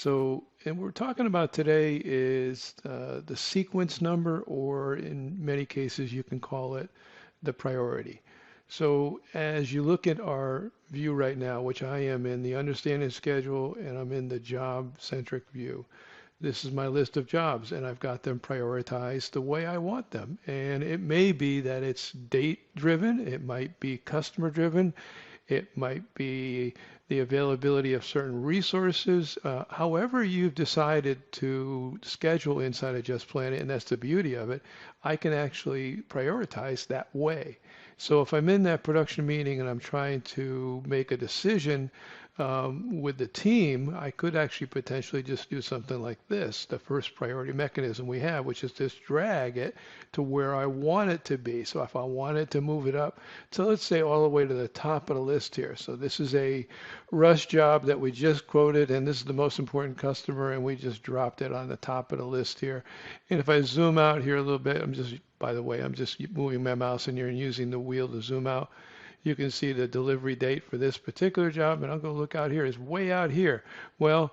So, and we're talking about today is the sequence number, or in many cases, you can call it the priority. So, as you look at our view right now, which I am in the understanding schedule and I'm in the job centric view, this is my list of jobs and I've got them prioritized the way I want them. And it may be that it's date driven, it might be customer driven, it might be the availability of certain resources. However you've decided to schedule inside of Just Planet, and that's the beauty of it, I can actually prioritize that way. So if I'm in that production meeting and I'm trying to make a decision with the team, I could actually potentially just do something like this, the first priority mechanism we have, which is just drag it to where I want it to be. So if I wanted to move it up, so let's say all the way to the top of the list here. So this is a rush job that we just quoted, and this is the most important customer, and we just dropped it on the top of the list here. And if I zoom out here a little bit, by the way, I'm just moving my mouse in here and using the wheel to zoom out. You can see the delivery date for this particular job, and I'll go look out here. It's way out here. Well,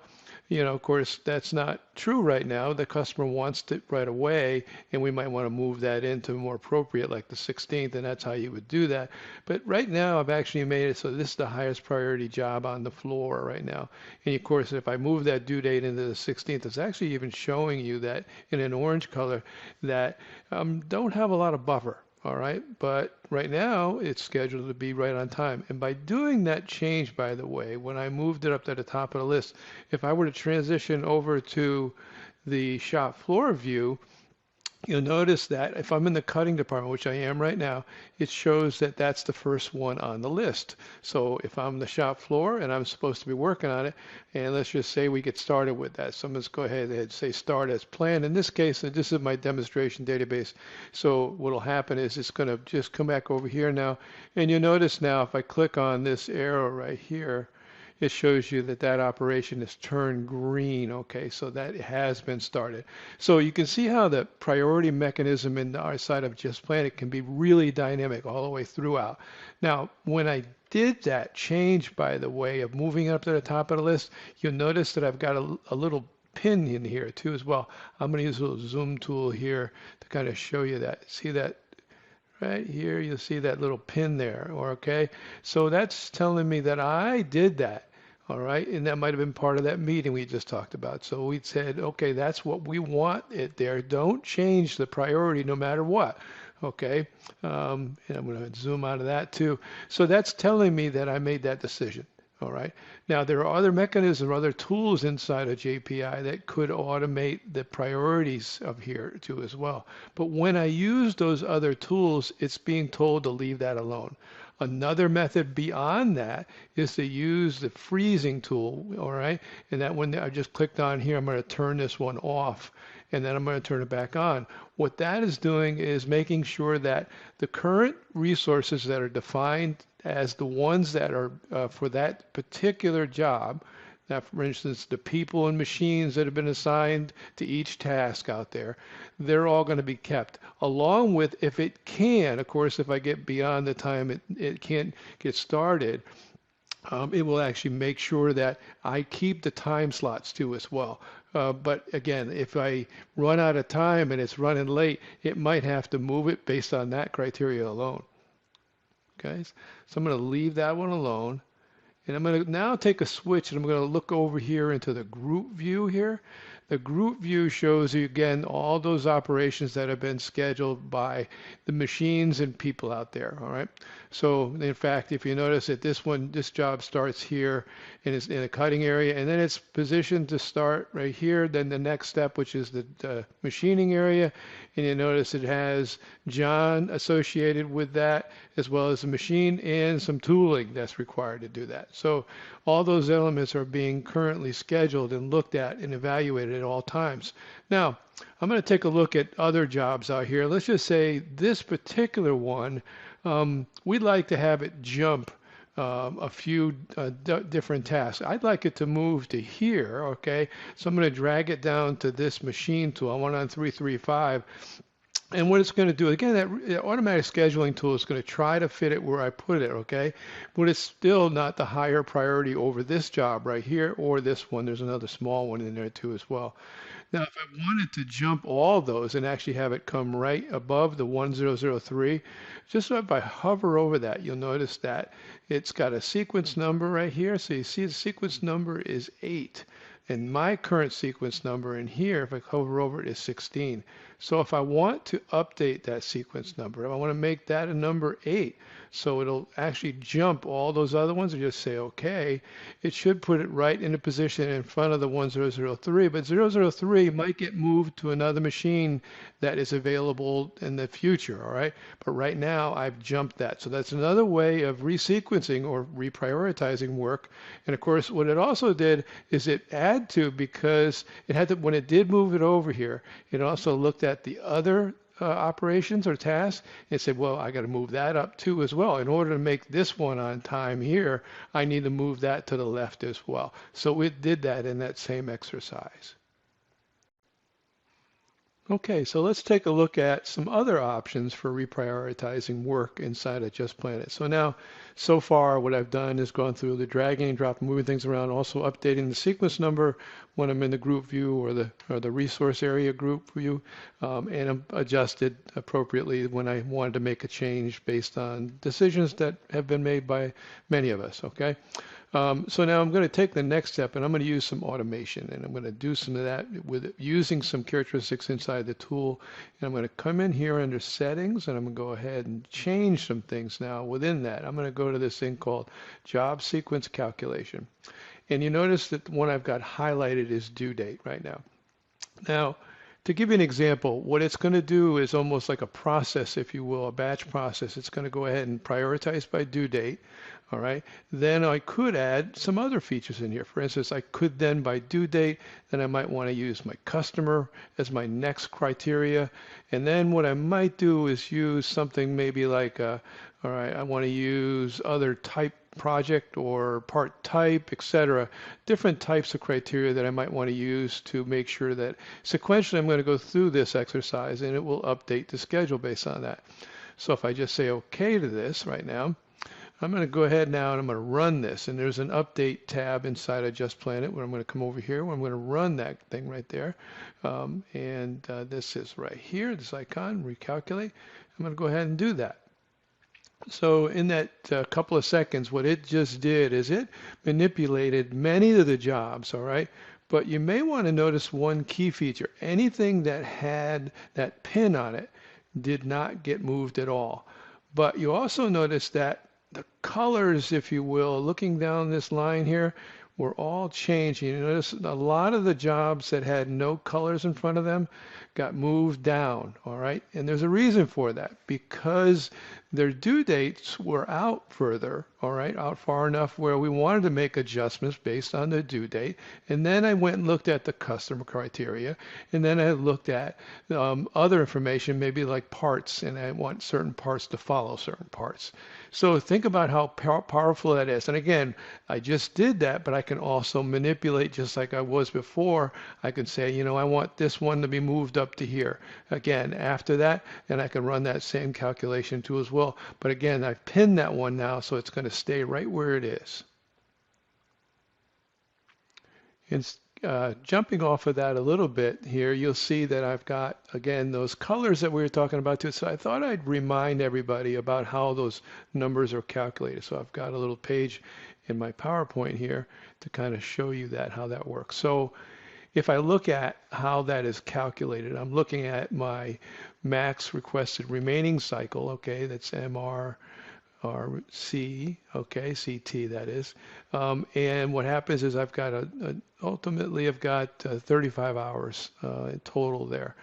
of course, that's not true right now. The customer wants it right away, and we might want to move that into more appropriate, like the 16th, and that's how you would do that. But right now, I've actually made it so this is the highest priority job on the floor right now. And of course, if I move that due date into the 16th, it's actually even showing you that in an orange color that don't have a lot of buffer. All right, but right now it's scheduled to be right on time. And by doing that change, by the way, when I moved it up to the top of the list, if I were to transition over to the shop floor view, you'll notice that if I'm in the cutting department, which I am right now, it shows that that's the first one on the list. So if I'm the shop floor and I'm supposed to be working on it, and let's just say we get started with that. So let's go ahead and say start as planned. In this case, this is my demonstration database. So what will happen is it's going to just come back over here now. And you'll notice now if I click on this arrow right here, it shows you that that operation is turned green. Okay, so that has been started. So you can see how the priority mechanism in our side of Just Planet can be really dynamic all the way throughout. Now, when I did that change, by the way, of moving up to the top of the list, you'll notice that I've got a little pin in here too as well. I'm going to use a little zoom tool here to kind of show you that. See that? Right here, you'll see that little pin there, okay? So that's telling me that I did that, all right? And that might have been part of that meeting we just talked about. So we said, okay, that's what we want it there. Don't change the priority no matter what, okay? And I'm going to zoom out of that too. So that's telling me that I made that decision. All right. Now, there are other mechanisms, other tools inside of JPI that could automate the priorities of here too as well. But when I use those other tools, it's being told to leave that alone. Another method beyond that is to use the freezing tool, all right? And that one I just clicked on here, I'm going to turn this one off, and then I'm going to turn it back on. What that is doing is making sure that the current resources that are defined as the ones that are for that particular job. Now, for instance, the people and machines that have been assigned to each task out there, they're all going to be kept, along with, if it can, of course, if I get beyond the time it can't get started, it will actually make sure that I keep the time slots too as well. But again, if I run out of time and it's running late, it might have to move it based on that criteria alone. Okay, so I'm going to leave that one alone. And I'm going to now take a switch and I'm going to look over here into the group view here. The group view shows you again all those operations that have been scheduled by the machines and people out there. All right. So in fact, if you notice that this job starts here and it's in a cutting area, and then it's positioned to start right here. Then the next step, which is the machining area, and you notice it has John associated with that, as well as the machine and some tooling that's required to do that. So all those elements are being currently scheduled and looked at and evaluated at all times. Now, I'm going to take a look at other jobs out here. Let's just say this particular one, we'd like to have it jump a few different tasks. I'd like it to move to here, okay? So I'm going to drag it down to this machine tool. I want on 335. And what it's going to do, again, that automatic scheduling tool is going to try to fit it where I put it, okay? But it's still not the higher priority over this job right here or this one. There's another small one in there too as well. Now, if I wanted to jump all those and actually have it come right above the 1003, just if I hover over that, you'll notice that it's got a sequence number right here. So you see the sequence number is 8. And my current sequence number in here, if I hover over it, is 16. So if I want to update that sequence number, if I want to make that a number 8, so it'll actually jump all those other ones and just say OK, it should put it right in a position in front of the 1003. But 003 might get moved to another machine that is available in the future, all right? But right now I've jumped that. So that's another way of resequencing or reprioritizing work. And of course, what it also did is it had to, because it had to, when it did move it over here, it also looked at the other operations or tasks and said, well, I got to move that up too as well. In order to make this one on time here, I need to move that to the left as well. So it did that in that same exercise. Okay, so let's take a look at some other options for reprioritizing work inside of Just Planet. So now, so far, what I've done is gone through the dragging and dropping, moving things around, also updating the sequence number when I'm in the group view or the resource area group view, and I'm adjusted appropriately when I wanted to make a change based on decisions that have been made by many of us, okay? So now I'm going to take the next step and I'm going to use some automation, and I'm going to do some of that with using some characteristics inside the tool. And I'm going to come in here under settings and I'm going to go ahead and change some things now within that. I'm going to go to this thing called job sequence calculation. And you notice that the one I've got highlighted is due date right now. Now, to give you an example, what it's going to do is almost like a process, if you will, a batch process. It's going to go ahead and prioritize by due date. All right. Then I could add some other features in here. For instance, I could then by due date, then I might want to use my customer as my next criteria. And then what I might do is use something maybe like, all right, I want to use other type project or part type, etc. Different types of criteria that I might want to use to make sure that sequentially I'm going to go through this exercise and it will update the schedule based on that. So if I just say OK to this right now, I'm going to go ahead now and I'm going to run this. And there's an update tab inside of Just Planet where I'm going to come over here where I'm going to run that thing right there. This is right here, this icon, recalculate. I'm going to go ahead and do that. So in that couple of seconds, what it just did is it manipulated many of the jobs, all right? But you may want to notice one key feature. Anything that had that pin on it did not get moved at all. But you also notice that the colors, if you will, looking down this line here, were all changing. You notice a lot of the jobs that had no colors in front of them got moved down, all right? And there's a reason for that, because their due dates were out further, all right, out far enough where we wanted to make adjustments based on the due date. And then I went and looked at the customer criteria, and then I looked at other information, maybe like parts, and I want certain parts to follow certain parts. So think about how powerful that is. And again, I just did that, but I can also manipulate just like I was before. I can say, you know, I want this one to be moved up to here. Again, after that, and I can run that same calculation too as well. But again, I've pinned that one now, so it's going to stay right where it is. And jumping off of that a little bit here, you'll see that I've got, again, those colors that we were talking about too. So I thought I'd remind everybody about how those numbers are calculated. So I've got a little page in my PowerPoint here to kind of show you that, how that works. So if I look at how that is calculated, I'm looking at my max requested remaining cycle, okay, that's MRC, okay, CT that is. And what happens is I've got ultimately I've got 35 hours in total there.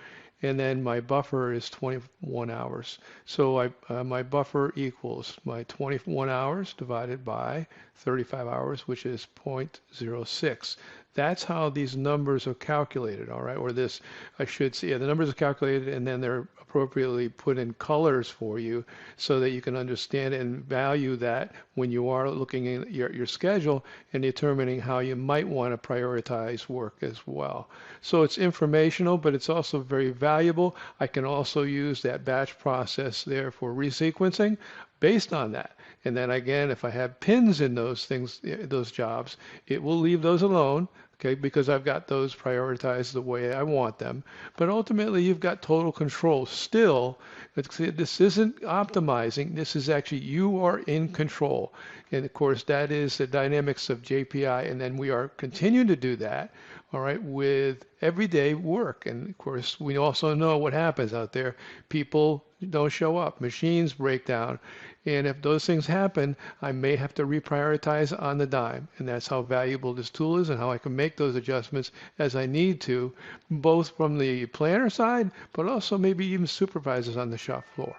And then my buffer is 21 hours. So my buffer equals my 21 hours divided by 35 hours, which is 0.06. That's how these numbers are calculated, all right? Or this, I should say, yeah, the numbers are calculated and then they're appropriately put in colors for you so that you can understand and value that when you are looking at your schedule and determining how you might want to prioritize work as well. So it's informational, but it's also very valuable valuable, I can also use that batch process there for resequencing based on that. And then again, if I have pins in those things, those jobs, it will leave those alone, okay, because I've got those prioritized the way I want them. But ultimately, you've got total control still. This isn't optimizing. This is actually you are in control. And of course, that is the dynamics of JPI. And then we are continuing to do that, all right, with everyday work. And of course, we also know what happens out there. People don't show up, machines break down. And if those things happen, I may have to reprioritize on the dime. And that's how valuable this tool is and how I can make those adjustments as I need to, both from the planner side, but also maybe even supervisors on the shop floor.